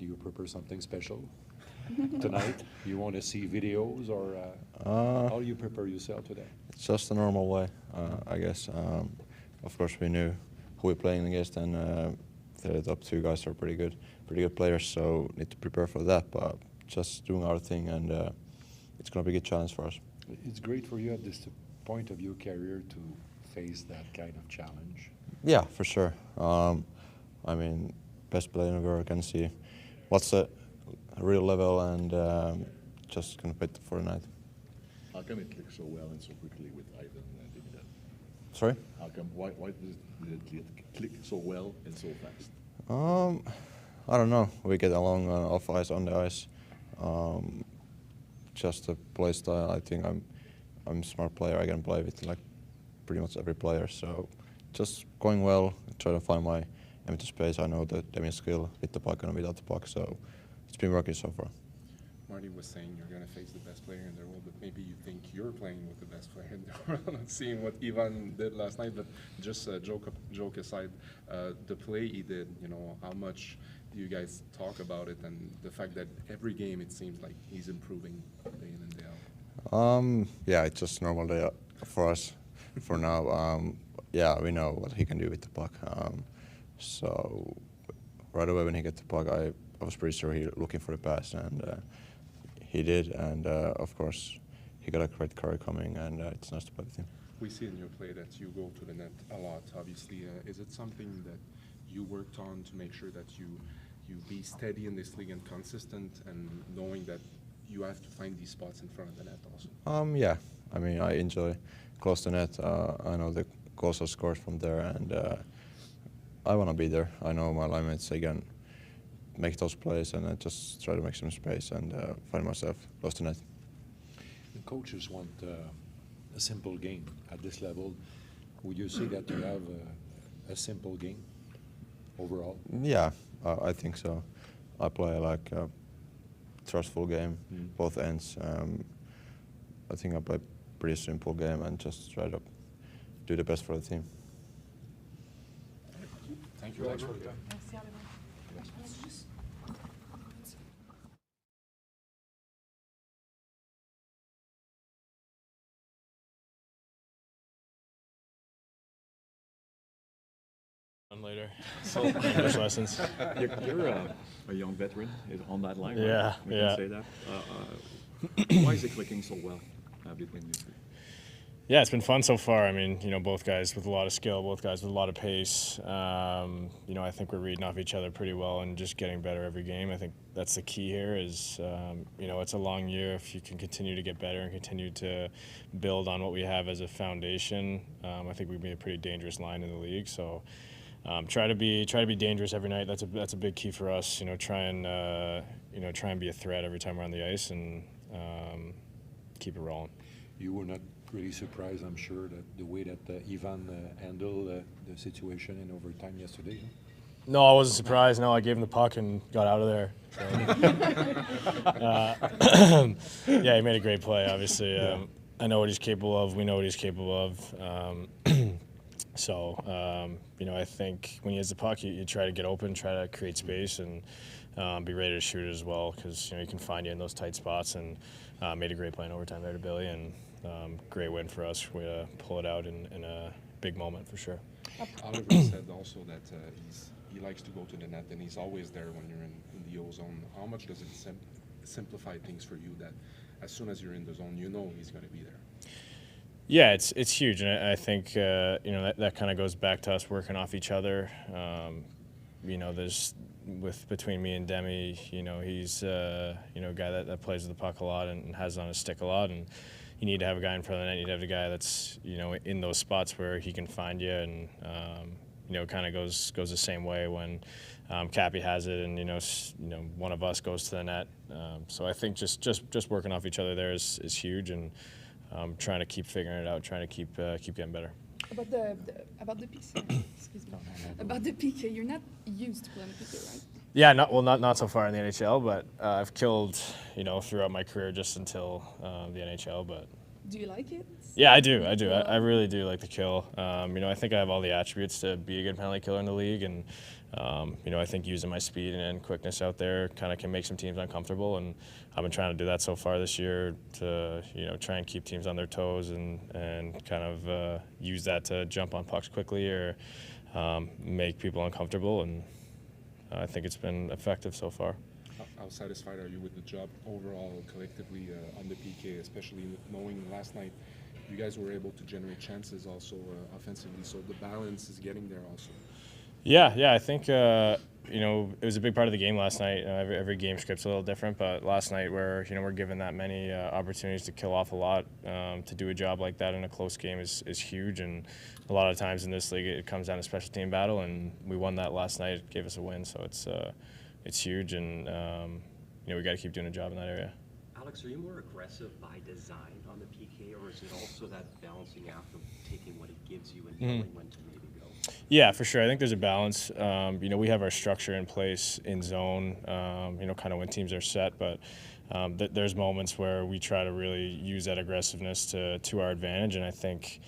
you prepare something special tonight? You want to see videos, or how do you prepare yourself today? It's just a normal way, I guess. Of course, we knew who we're playing against, and the top two guys are pretty good players, so need to prepare for that. But just doing our thing, and it's going to be a good challenge for us. It's great for you at this point of your career to face that kind of challenge. Yeah, for sure. I mean, best player in the world can see what's the real level, and just going to play for the night. How come it clicked so well and so quickly with Ivan and Dimitri? Sorry? How come? Why did it click so well and so fast? I don't know. We get along off ice, on the ice. Just the play style. I think I'm a smart player. I can play with like pretty much every player. So just going well. Try to find my empty space. I know that Demi's skill with the puck and without the puck. So it's been working so far. Marty was saying you're going to face the best player in the world, but maybe you think you're playing with the best player in the world. Seeing what Ivan did last night, but just joke aside, the play he did, you know, how much do you guys talk about it, and the fact that every game it seems like he's improving day in and day out? Yeah, it's just a normal day for us for now. Yeah, we know what he can do with the puck. So right away when he got the puck, I was pretty sure he was looking for the pass, and he did, and of course he got a great carry coming, and it's nice to play with him. We see in your play that you go to the net a lot, obviously. Is it something that you worked on to make sure that you be steady in this league and consistent, and knowing that you have to find these spots in front of the net also? Yeah, I mean, I enjoy close to net. I know the goals are scored from there, and I want to be there. I know my line mates, they can make those plays, and I just try to make some space and find myself close to net. The coaches want a simple game at this level. Would you say that you have a simple game overall? Yeah, I think so. I play like a trustful game, both ends. I think I play pretty simple game and just try to do the best for the team. Thank you. Thanks for the time. Later, so English lessons. You're a young veteran on that line. Yeah, right? We yeah. can say that. Why is it clicking so well between you three? Yeah, it's been fun so far. I mean, you know, both guys with a lot of skill, both guys with a lot of pace. You know, I think we're reading off each other pretty well and just getting better every game. I think that's the key here is, you know, it's a long year. If you can continue to get better and continue to build on what we have as a foundation, I think we'd be a pretty dangerous line in the league. So try to be dangerous every night. That's a big key for us. You know, try and be a threat every time we're on the ice, and keep it rolling. You were not really surprised, I'm sure, that the way that Ivan handled the situation in overtime yesterday. Huh? No, I wasn't surprised. No, I gave him the puck and got out of there. So. Yeah, he made a great play. Obviously, I know what he's capable of. We know what he's capable of. So, you know, I think when he has the puck, you try to get open, try to create space, and be ready to shoot it as well, because, you know, he can find you in those tight spots, and made a great play in overtime there to Billy, and great win for us. We pull it out in a big moment for sure. Oliver said also that he likes to go to the net, and he's always there when you're in the O-zone. How much does it simplify things for you that as soon as you're in the zone, you know he's going to be there? Yeah, it's huge, and I think you know that kind of goes back to us working off each other. You know, there's between me and Demi, you know, he's you know, a guy that plays with the puck a lot and has it on his stick a lot, and you need to have a guy in front of the net. You need to have a guy that's, you know, in those spots where he can find you, and you know, kind of goes the same way when Cappy has it, and you know, one of us goes to the net. So I think just working off each other there is huge, and trying to keep figuring it out, trying to keep getting better. About the pick, excuse me. About the pick, you're not used to playing pick, right? Yeah, not so far in the NHL, but I've killed, you know, throughout my career just until the NHL. But do you like it? Yeah, I do. I really do like the kill. You know, I think I have all the attributes to be a good penalty killer in the league, and I think using my speed and quickness out there kind of can make some teams uncomfortable, and I've been trying to do that so far this year to try and keep teams on their toes and kind of use that to jump on pucks quickly or make people uncomfortable, and I think it's been effective so far. How satisfied are you with the job overall, collectively, on the PK, especially knowing last night you guys were able to generate chances also offensively, so the balance is getting there also? Yeah, I think it was a big part of the game last night. Every game script's a little different, but last night we're given that many opportunities to kill off a lot. To do a job like that in a close game is huge, and a lot of times in this league it comes down to special team battle, and we won that last night. It gave us a win, so it's huge, and we got to keep doing a job in that area. Alex, are you more aggressive by design on the PK, or is it also that balancing act of taking what it gives you and knowing when to maybe go? Yeah, for sure. I think there's a balance. We have our structure in place in zone, kind of when teams are set, but there's moments where we try to really use that aggressiveness to our advantage, and I think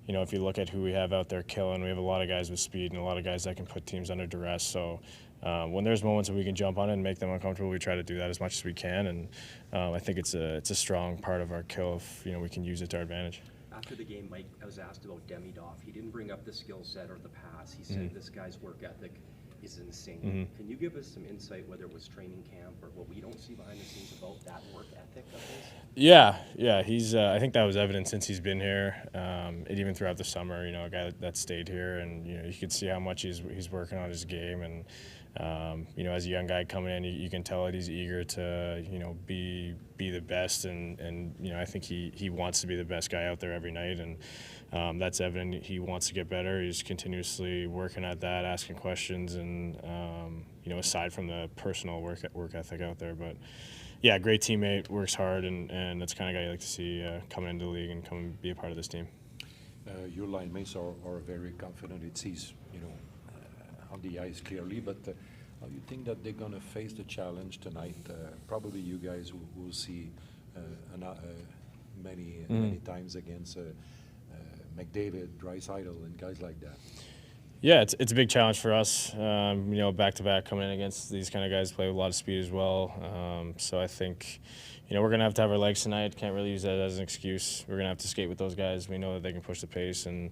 if you look at who we have out there killing, we have a lot of guys with speed and a lot of guys that can put teams under duress. So when there's moments that we can jump on it and make them uncomfortable, we try to do that as much as we can. And I think it's a strong part of our kill if we can use it to our advantage. After the game, Mike, I was asked about Demidov. He didn't bring up the skill set or the pass. He said this guy's work ethic is insane. Can you give us some insight, whether it was training camp or what we don't see behind the scenes, about that work ethic of his? Yeah. He's. I think that was evident since he's been here, and even throughout the summer. A guy that stayed here, and you could see how much he's working on his game, and as a young guy coming in, you can tell that he's eager to be the best, and I think he wants to be the best guy out there every night, and that's evident. He wants to get better. He's continuously working at that, asking questions, and aside from the personal work ethic out there, but. Yeah, great teammate, works hard, and that's the kind of guy you like to see coming into the league and come and be a part of this team. Your line mates are very confident. It sees, on the ice clearly, but how you think that they're going to face the challenge tonight? Probably you guys will see many times against McDavid, Draisaitl, and guys like that. Yeah, it's a big challenge for us. Back-to-back coming in against these kind of guys, play with a lot of speed as well. So I think, we're going to have our legs tonight. Can't really use that as an excuse. We're going to have to skate with those guys. We know that they can push the pace, and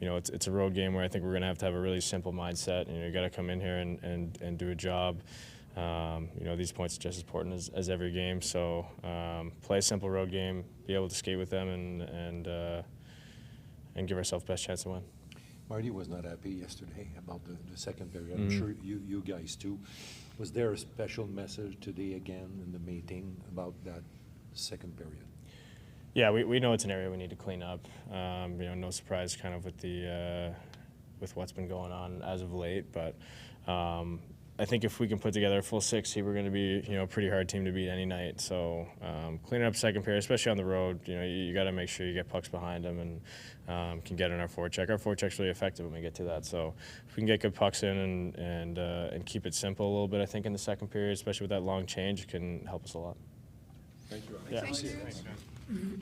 it's a road game where I think we're going to have a really simple mindset. You got to come in here and do a job. These points are just as important as every game. So play a simple road game, be able to skate with them, and give ourselves best chance to win. Marty was not happy yesterday about the second period. I'm sure you guys too. Was there a special message today again in the meeting about that second period? Yeah, we know it's an area we need to clean up. No surprise kind of with what's been going on as of late, but I think if we can put together a full 60, we're going to be a pretty hard team to beat any night. So cleaning up second period, especially on the road, you got to make sure you get pucks behind them and can get in our forecheck. Our forecheck's really effective when we get to that. So if we can get good pucks in and keep it simple a little bit, I think in the second period, especially with that long change, it can help us a lot. Thank you, Yeah. Alex. Thank you.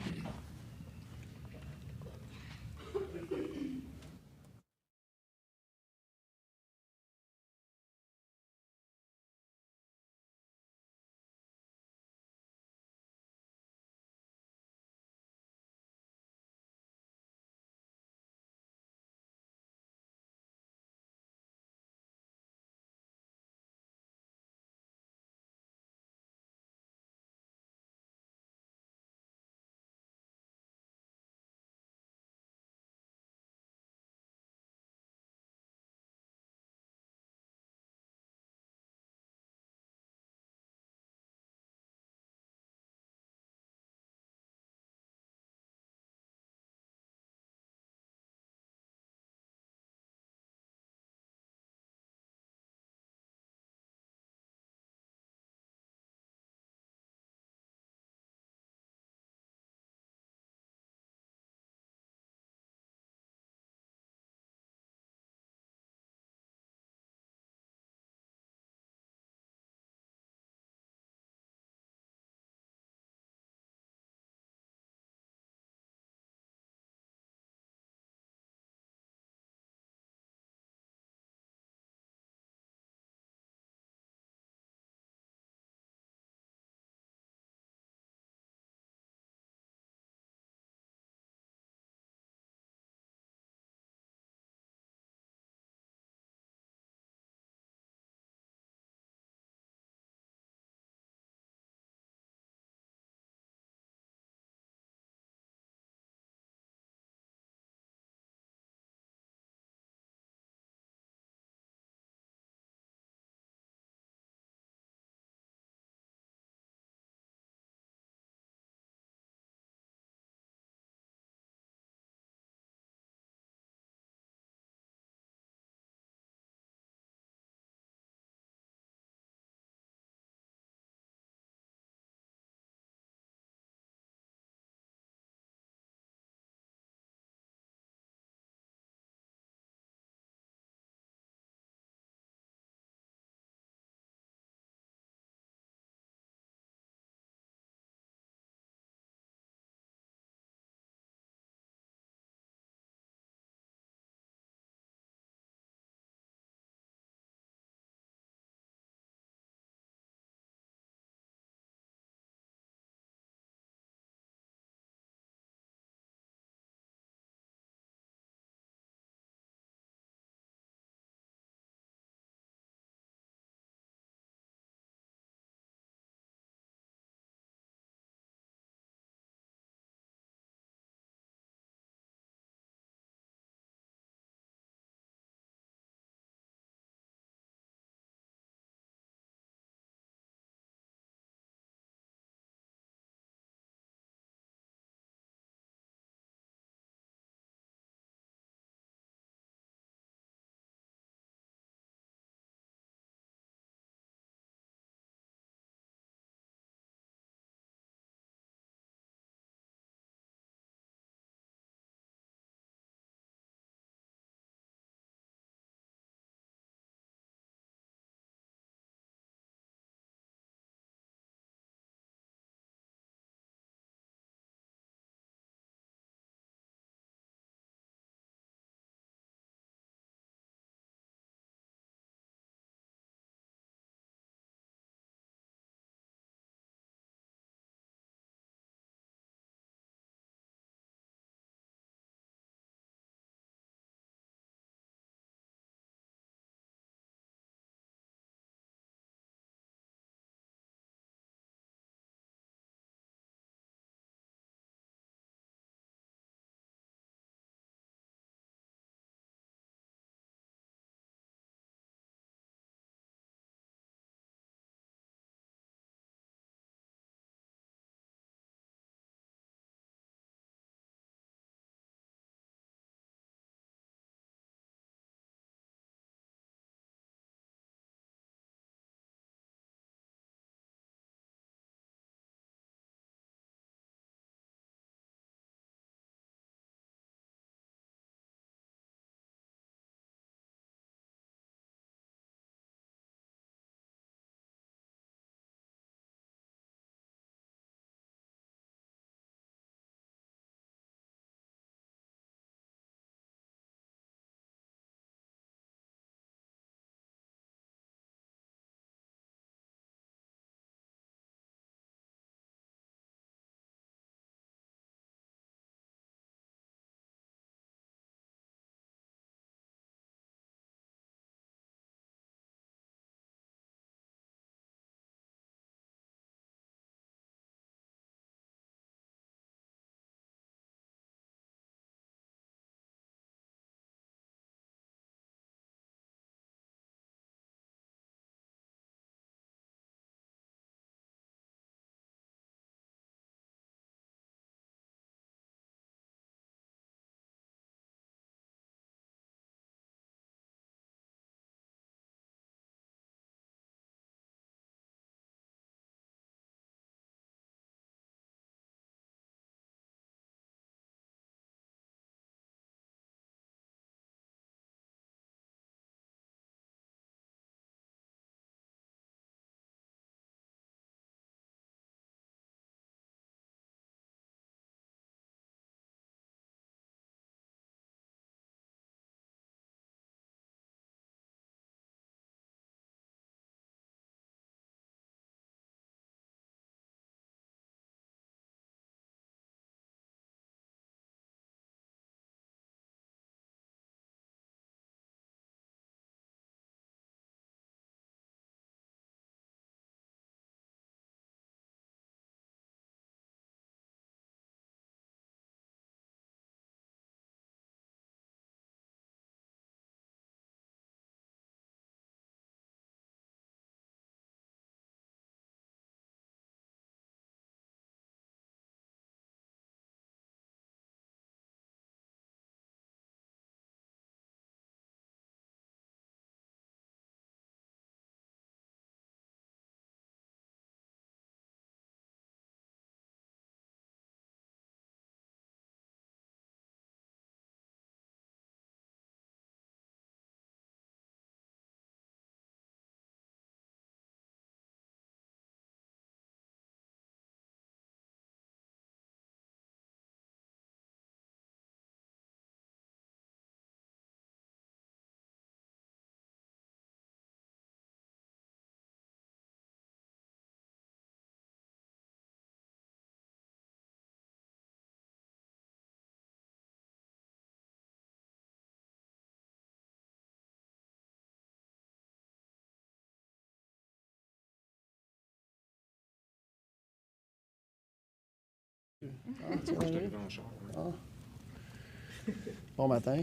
Je suis arrivé en char. Ouais. Bon matin.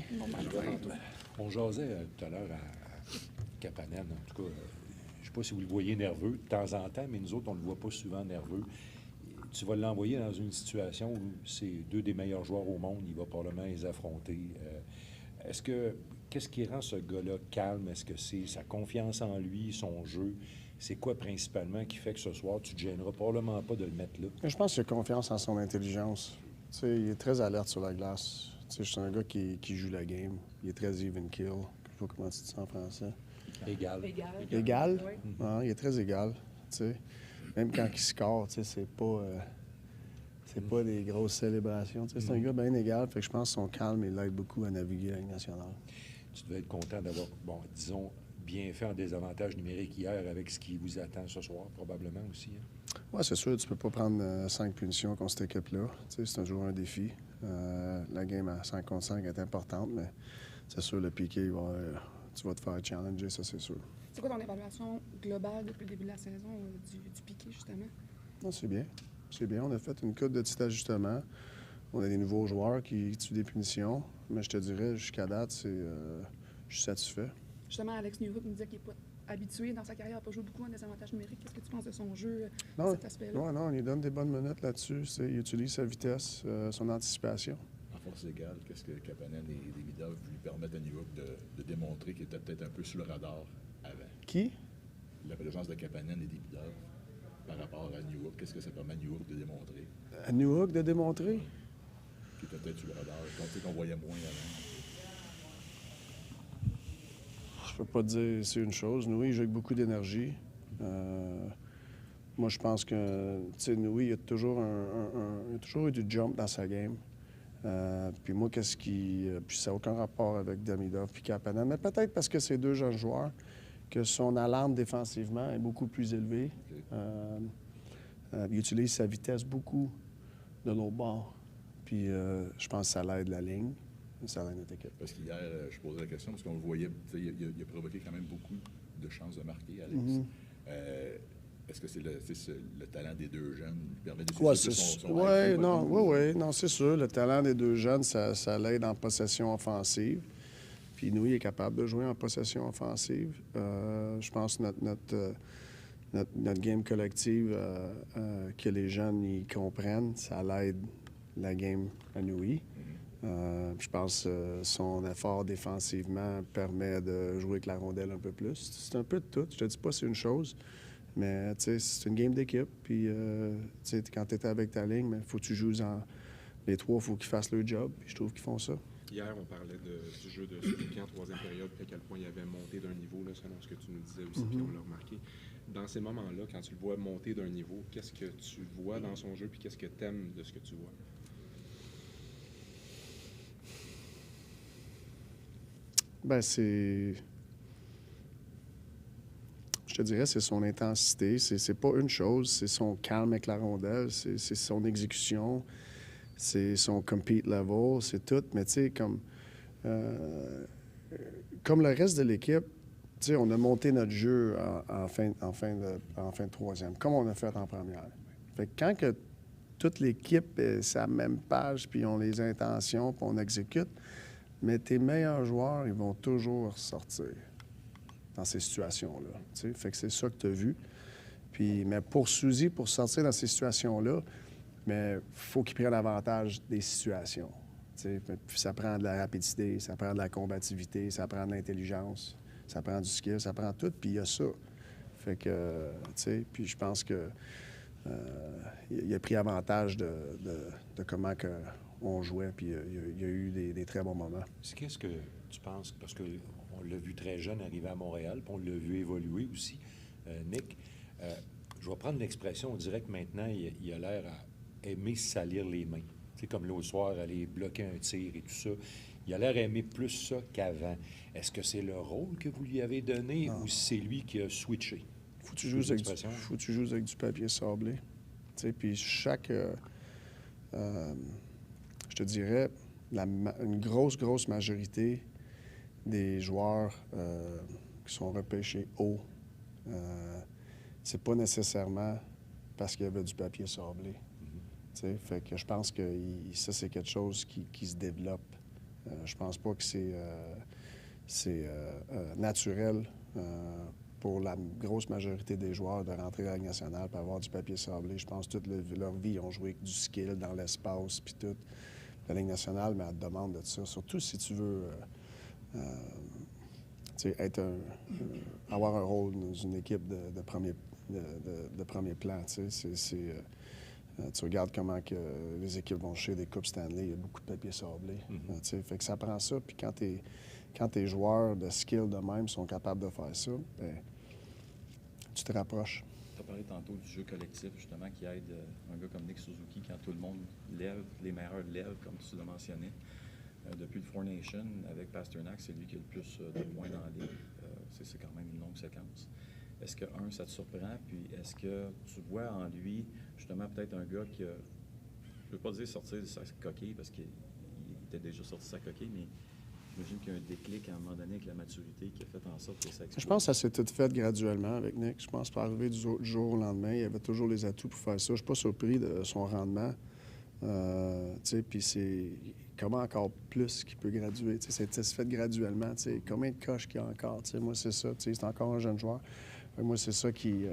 On jasait tout à l'heure à Kapanen, en tout cas, je ne sais pas si vous le voyez nerveux de temps en temps, mais nous autres, on ne le voit pas souvent nerveux. Tu vas l'envoyer dans une situation où c'est deux des meilleurs joueurs au monde, il va probablement les affronter. Qu'est-ce qui rend ce gars-là calme? Est-ce que c'est sa confiance en lui, son jeu? C'est quoi principalement qui fait que ce soir, tu ne te gêneras probablement pas de le mettre là? Je pense qu'il a confiance en son intelligence. Tu sais, il est très alerte sur la glace. Tu sais, je suis un gars qui joue la game. Il est très even kill. Je ne sais pas comment tu dis ça en français. Égal. Égal? Oui. Il est très égal. Tu sais. Même quand il score, tu sais, c'est pas des grosses célébrations. Tu sais, c'est un gars bien égal. Fait que je pense que son calme, il l'aide beaucoup à naviguer la Ligue nationale. Tu devais être content d'avoir, bon, disons, bien fait en désavantage numérique hier avec ce qui vous attend ce soir, probablement aussi. Hein? Oui, c'est sûr, tu peux pas prendre 5 punitions contre cette équipe-là. Tu sais, c'est toujours un défi. La game à 5 contre 5 est importante, mais c'est sûr, le piqué, tu vas te faire challenger, ça, c'est sûr. C'est quoi ton évaluation globale depuis le début de la saison du piqué, justement? Non, c'est bien. C'est bien. On a fait une couple de petits ajustements. On a des nouveaux joueurs qui tuent des punitions. Mais je te dirais, jusqu'à date, je suis satisfait. Justement, Alex Newhook nous disait qu'il n'est pas habitué dans sa carrière à ne pas jouer beaucoup en désavantage numérique. Qu'est-ce que tu penses de son jeu, Non, cet aspect-là? non, on lui donne des bonnes minutes là-dessus. Il utilise sa vitesse, son anticipation. En force égale, qu'est-ce que Kapanen et Demidov lui permettent à Newhook de démontrer qu'il était peut-être un peu sur le radar avant? Qui? La présence de Kapanen et Demidov par rapport à Newhook, qu'est-ce que ça permet à Newhook de démontrer? À Newhook de démontrer? Qu'il était peut-être sur le radar, qu'on voyait moins avant. Je peux pas te dire c'est une chose. Nous, il joue avec beaucoup d'énergie. Moi, je pense que, tu sais, nous, il y a toujours il a toujours eu du jump dans sa game. Puis moi, puis ça n'a aucun rapport avec Demidov puis Kapanen, mais peut-être parce que c'est deux jeunes joueurs, que son alarme défensivement est beaucoup plus élevée. Il utilise sa vitesse beaucoup de l'autre bord. Puis je pense que ça l'aide la ligne. Ça l'aide notre équipe. Parce qu'hier, je posais la question, parce qu'on le voyait, il a provoqué quand même beaucoup de chances de marquer, Alex. Est-ce que c'est le talent des deux jeunes qui permet de non, c'est sûr. Le talent des deux jeunes, ça l'aide en possession offensive. Puis nous, il est capable de jouer en possession offensive. Je pense que notre game collective, que les jeunes y comprennent, ça l'aide la game à nous. Je pense que son effort défensivement permet de jouer avec la rondelle un peu plus. C'est un peu de tout. Je te dis pas c'est une chose, mais c'est une game d'équipe. Puis quand tu étais avec ta ligne, il faut que tu joues les trois, il faut qu'ils fassent leur job. Puis je trouve qu'ils font ça. Hier, on parlait du jeu de Suzuki en troisième période, puis à quel point il avait monté d'un niveau, là, selon ce que tu nous disais aussi, puis on l'a remarqué. Dans ces moments-là, quand tu le vois monter d'un niveau, qu'est-ce que tu vois dans son jeu, puis qu'est-ce que tu aimes de ce que tu vois? Ben je te dirais, c'est son intensité. C'est pas une chose, c'est son calme avec la rondelle, c'est son exécution, c'est son compete level, c'est tout. Mais tu sais, comme le reste de l'équipe, tu sais, on a monté notre jeu en fin de troisième, comme on a fait en première. Fait que quand que toute l'équipe est sur la même page, puis ont les intentions, puis on exécute, mais tes meilleurs joueurs, ils vont toujours sortir dans ces situations-là. T'sais. Fait que c'est ça que tu as vu. Puis, mais pour Suzy, pour sortir dans ces situations-là, mais faut qu'il prenne avantage des situations. T'sais. Puis ça prend de la rapidité, ça prend de la combativité, ça prend de l'intelligence, ça prend du skill, ça prend tout, puis il y a ça. Fait que, tu sais, puis je pense que il a pris avantage de comment on jouait, puis il y a eu des très bons moments. Qu'est-ce que tu penses, parce qu'on l'a vu très jeune arriver à Montréal, puis on l'a vu évoluer aussi, Nick, je vais prendre l'expression, on dirait que maintenant, il a l'air à aimer salir les mains. Tu sais, comme l'autre soir, aller bloquer un tir et tout ça. Il a l'air à aimer plus ça qu'avant. Est-ce que c'est le rôle que vous lui avez donné ou c'est lui qui a switché? Faut que tu joues avec du papier sablé. Tu sais, puis je te dirais, une grosse majorité des joueurs qui sont repêchés haut, c'est pas nécessairement parce qu'il y avait du papier sablé. sais. Fait que je pense que ça, c'est quelque chose qui se développe. Je pense pas que c'est naturel pour la grosse majorité des joueurs de rentrer à la Ligue nationale et avoir du papier sablé. Je pense que toute leur vie, ils ont joué avec du skill dans l'espace puis tout. La Ligue nationale, mais elle te demande de ça. Surtout si tu veux avoir un rôle dans une équipe de premier plan. Tu regardes comment que les équipes vont chercher des Coupes Stanley, il y a beaucoup de papier sablé. Fait que ça prend ça. Puis quand tes joueurs de skill de même sont capables de faire ça, bien, tu te rapproches. Tu as parlé tantôt du jeu collectif, justement, qui aide un gars comme Nick Suzuki quand tout le monde lève, les meilleurs lèvent, comme tu l'as mentionné. Depuis le Four Nations, avec Pasternak, c'est lui qui a le plus de points dans la ligue. C'est quand même une longue séquence. Est-ce que, ça te surprend? Puis est-ce que tu vois en lui, justement, peut-être un gars qui a, je ne veux pas dire sortir de sa coquille, parce qu'il était déjà sorti de sa coquille, mais j'imagine qu'il y a un déclic à un moment donné avec la maturité qui a fait en sorte que ça explose. Je pense que ça s'est tout fait graduellement avec Nick. Je pense pas arriver du jour au lendemain. Il avait toujours les atouts pour faire ça. Je ne suis pas surpris de son rendement. Puis c'est comment encore plus qu'il peut graduer. Ça se fait graduellement. Combien de coches qu'il y a encore? Moi, c'est ça. C'est encore un jeune joueur. Moi, c'est ça qui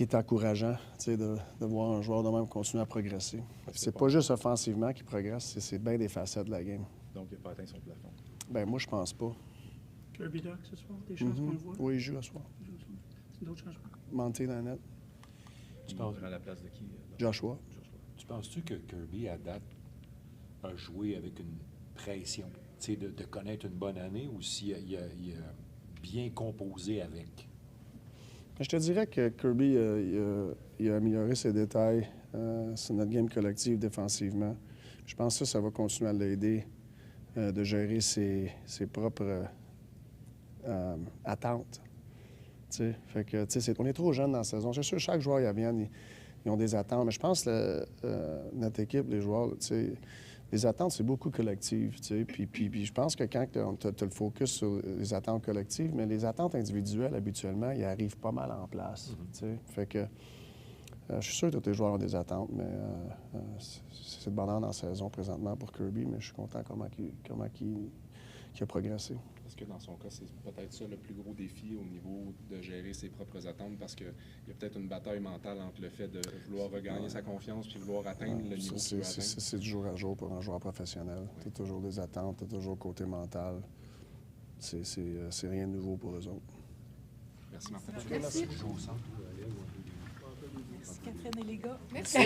est encourageant, de voir un joueur de même continuer à progresser. C'est pas juste offensivement qu'il progresse, c'est bien des facettes de la game. Donc, il n'a pas atteint son plafond. Ben moi, je pense pas. Kirby Duck ce soir, des chances qu'on le voit? Oui, il joue ce soir. C'est d'autres changements? Monté dans la net. Tu penses à la place de qui? Joshua. Tu penses-tu que Kirby, à date, a joué avec une pression, de connaître une bonne année, ou s'il a bien composé avec? Je te dirais que Kirby, il a amélioré ses détails sur notre game collective défensivement. Je pense que ça va continuer à l'aider de gérer ses propres attentes. Fait que, on est trop jeunes dans la saison. C'est sûr, chaque joueur, ils ont des attentes. Mais je pense que notre équipe, les joueurs, les attentes, c'est beaucoup collectif. Puis je pense que quand tu as le focus sur les attentes collectives, mais les attentes individuelles, habituellement, ils arrivent pas mal en place. Fait que je suis sûr que tous les joueurs ont des attentes, mais c'est de bonheur dans la saison présentement pour Kirby, mais je suis content comment il a progressé. Est-ce que dans son cas, c'est peut-être ça le plus gros défi au niveau de gérer ses propres attentes? Parce qu'il y a peut-être une bataille mentale entre le fait de vouloir regagner sa confiance puis vouloir atteindre le niveau qu'il veut atteindre. C'est du jour à jour pour un joueur professionnel. Tu as toujours des attentes, tu as toujours le côté mental. C'est rien de nouveau pour eux autres. Merci, Martin. Merci. Merci, Catherine et les gars. Merci.